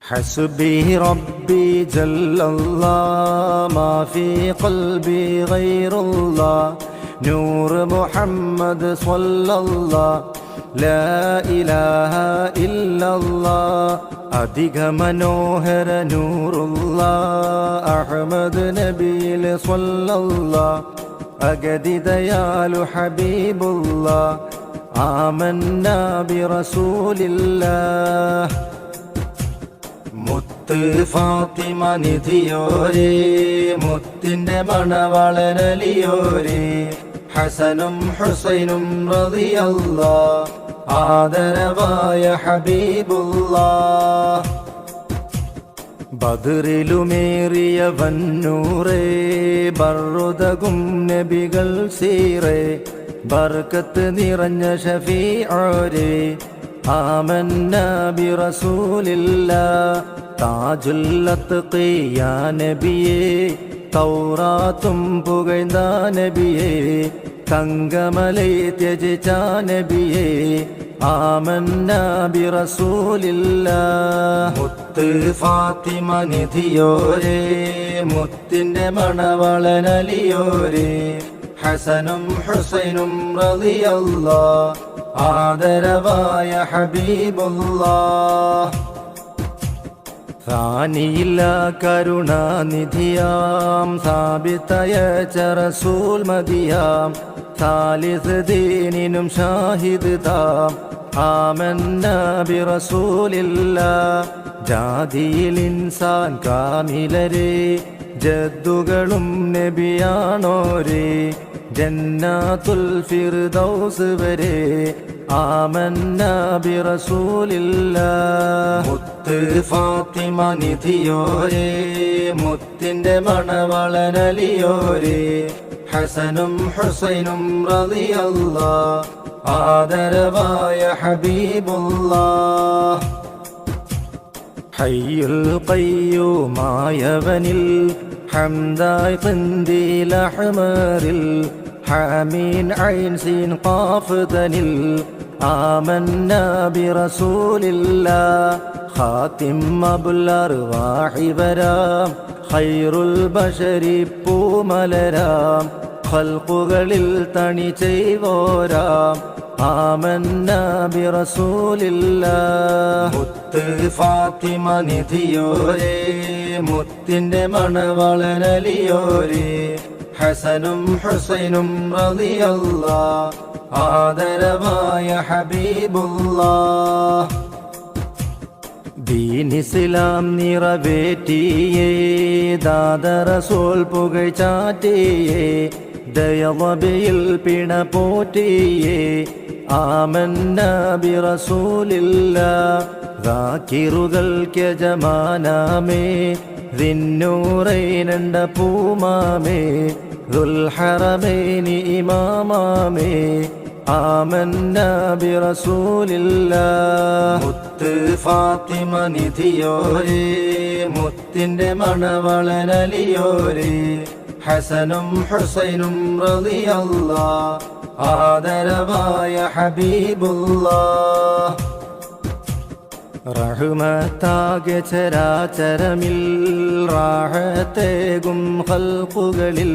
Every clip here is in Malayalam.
حسبي ربي جل الله ما في قلبي غير الله نور محمد صلى الله لا إله إلا الله അധിക മനോഹര നൂറുള്ള അഹ്മദ് നബിയിൽ സ്വല്ലല്ലാഹ് അഗതിദയാലു ഹബീബുല്ലാഹ് ആമന്നാ ബിറസൂലില്ലാഹ് മുത്ത് ഫാത്തിമ നിധിയോരേ മുത്തിന്റെ മണവളനലിയോരേ ഹസനും ഹുസൈനും റളിയല്ലാഹ് ആദരവായ ഹബീബുല്ലാഹ് ബദറിലുമേറിയ വന്നൂറേ ബറുദകും നബികൾ സീറേ ബർക്കത്ത് നിറഞ്ഞ ഷഫീഉരേ ആമന്നാ ബിറസൂലില്ലാഹ് താജുൽ അത്ഖിയാ നബിയേ തൗറാത്തും പുകഴ്ന്ന നബിയേ തങ്കമലൈ ത്യജിച്ച നബിയേ ആമന്നാ ബിറസൂലില്ലാഹ് മുത്ത് ഫാത്തിമ നിധിയോരേ മുത്തിന്റെ മണവളനലിയോരേ ഹസനും ഹുസൈനും റളിയല്ലാഹ് ആദരവായ ഹബീബുല്ലാഹ് ാനിയില്ല കരുണാനിധിയാം സാബിത്തയച്ച റസൂൽ മദിയാം സാലിസ് ദീനിനും ഷാഹിദ് താം ആമന്നാ ബിറസൂലില്ലാഹ് ജാതിയിൽ ഇൻസാൻ കാമിലരേ ജദ്ദുകളും നബിയാണോരേ ജന്നാത്തുൽ ഫിർദൗസ് വരെ ആമന്നാ ബിറസൂലില്ലാഹ് മുത്ത് ഫാത്തിമ നിധിയോരേ മുത്തിന്റെ മണവളനലിയോരേ ഹസനും ഹുസൈനും റളിയല്ലാഹ് ആദരവായ ഹബീബുല്ലാഹ് ഹയ്യുൽ ഖയ്യൂമായവനിൽ ഹംദായ് ഖന്ദീൽ അഹ്മറിൽ حامين عين سين قاف ذنل آمنا برسول الله خاتم مبلر واحي برام خير البشر പൂമലരാം ഖൽഖുകളിൽ തണി ചെയ്വോരാം ആമന്നാ ബിറസൂലില്ലാഹ് മുത്ത് ഫാത്തിമ നിധിയോരേ മുത്തിന്റെ മണവളനലിയോരേ ഹസനും ഹുസൈനും റളിയല്ലാഹ് ആദരവായ ഹബീബുല്ലാഹ് ദീൻ ഇസ്ലാം നിറവേറ്റിയേ ദാദ റസൂൽ പുകഴ്ചാറ്റിയേ ദയവബിയിൽ പിണ പോറ്റിയേ ആമന്നാ ബിറസൂലില്ലാഹ് ദാകിറുകൾക്ക് യജമാനാമേ ദിന്നൂറൈനണ്ട പൂമാമേ ദുൽഹറമൈനി ഇമാമാമേ ആമന്നാ ബിറസൂലില്ലാഹ് മുത്ത് ഫാത്തിമ നിധിയോരേ മുത്തിന്റെ മണവളനലിയോരേ ഹസനും ഹുസൈനും റളിയല്ലാഹ് ആദരവായ ഹബീബുല്ലാഹ് റഹ്മത്താകെ ചരാചരമിൽ റാഹത്തേകും ഖൽഖുകളിൽ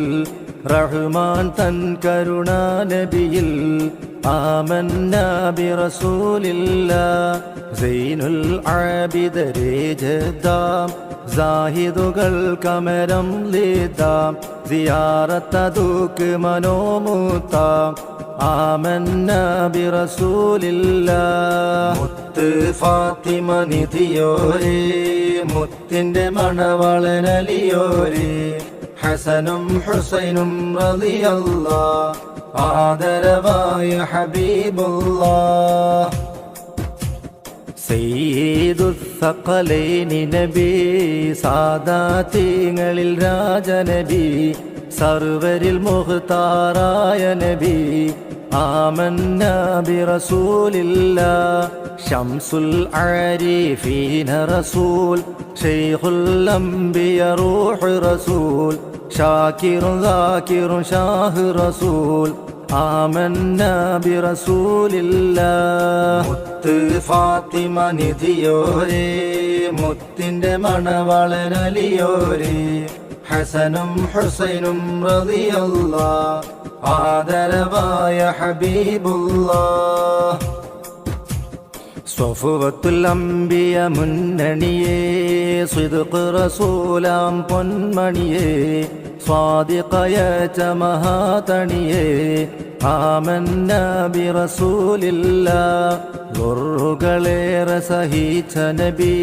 റഹ്മാൻ തൻ കരുണാ നബിയിൽ ആമന്നാ ബിറസൂലില്ലാഹ് സൈനുൽ ആബിദരേ ജദ്ദാം സാഹിദുകൾ കമരം ലീതാം സിയാറത്തതുക്ക് മനോമൂത്താം ആമന്നാ ബിറസൂലില്ലാഹ് മുത്ത് ഫാത്തിമ നിധിയോരേ മുത്തിന്റെ മണവളനലിയോരേ ഹസനും ഹുസൈനും റളിയല്ലാഹ് ആദരവായ ഹബീബുല്ലാഹ് സയ്യിദുസ്സഖലൈനി നബി സാദാതീങ്ങളിൽ രാജനബി സർവരിൽ മുഖ്താറായ നബി ആമന്നാ ബിറസൂലില്ലാഹ് ശംസുൽ ആരിഫീന റസൂൽ ശൈഖുൽ അംബിയ റൂഹ് റസൂൽ ഷാകിറുൻ സാകിറുൻ ഷാഹ് റസൂൽ ആമന്നാ ബിറസൂലില്ലാഹ് മുത്ത് ഫാത്തിമ നിധിയോരേ മുത്തിന്റെ മണവാളനലിയോരേ ഹസനും ഹുസൈനും റളിയല്ലാഹ് ആദരവായ ഹബീബുല്ലാഹ് സ്വഫുവത്തുൽ അംബിയ മുന്നണിയേ സിദ്ഖ് റസൂലാം പൊന്മണിയേ സ്വാദിഖയ മഹാതണിയേ ആമന്ന ബിറസൂലില്ലാഹ് ദുർറുകളേറെ സഹിച്ച നബി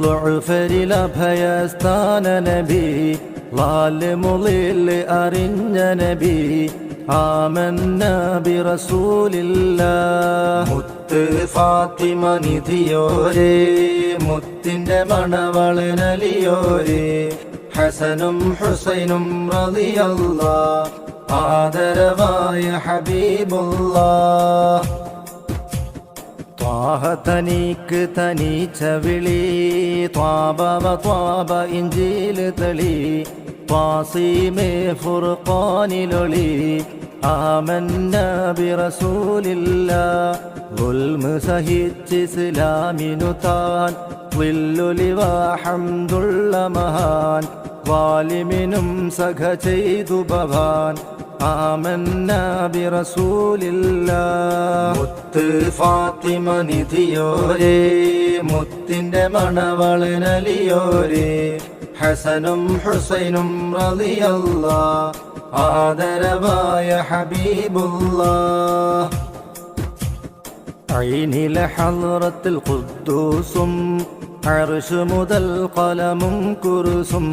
ളുഅഫരിലഭയസ്ഥാന നബി ളാലിമുളിൽ അറിഞ്ഞ നബി ആമന്ന ബിറസൂലില്ലാഹ് മുത്ത് ഫാത്തിമ നിധിയോരേ മുത്തിന്റെ മണവാളനലിയോരേ ഹസനും ഹുസൈനും റളിയല്ലാഹ് ആദരവായ ഹബീബുല്ലാഹ് ത്വാഹ തനിക്ക് തനിച്ച വിളി ത്വാബ ത്വാബ ഇഞ്ചീൽ തളി ത്വാസീമേ ഫുർഖാനിലൊളി ആമന്ന ബിറസൂലില്ലാഹ് ദുൽമ് സഹിച്ച് ഇസ്ലാമിനു താൻ വില്ലുലിവാ ഹംദുള്ള മഹാൻ വാലിമിനും സഖ ചെയ്തു ഭവാൻ ആമന്ന ബിറസൂലില്ലാഹ് മുത്ത് ഫാത്തിമ നിധിയോരേ മുത്തിന്റെ മണവാളനലിയോരേ ഹസനും ഹുസൈനും റളിയല്ലാഹ് ആദരവായ ഹബീബുല്ലാഹ് ഐനിലെ ഹളറത്തുൽ ഖുദ്ദൂസും അർശ് മുതൽ ഖലമും കുർസും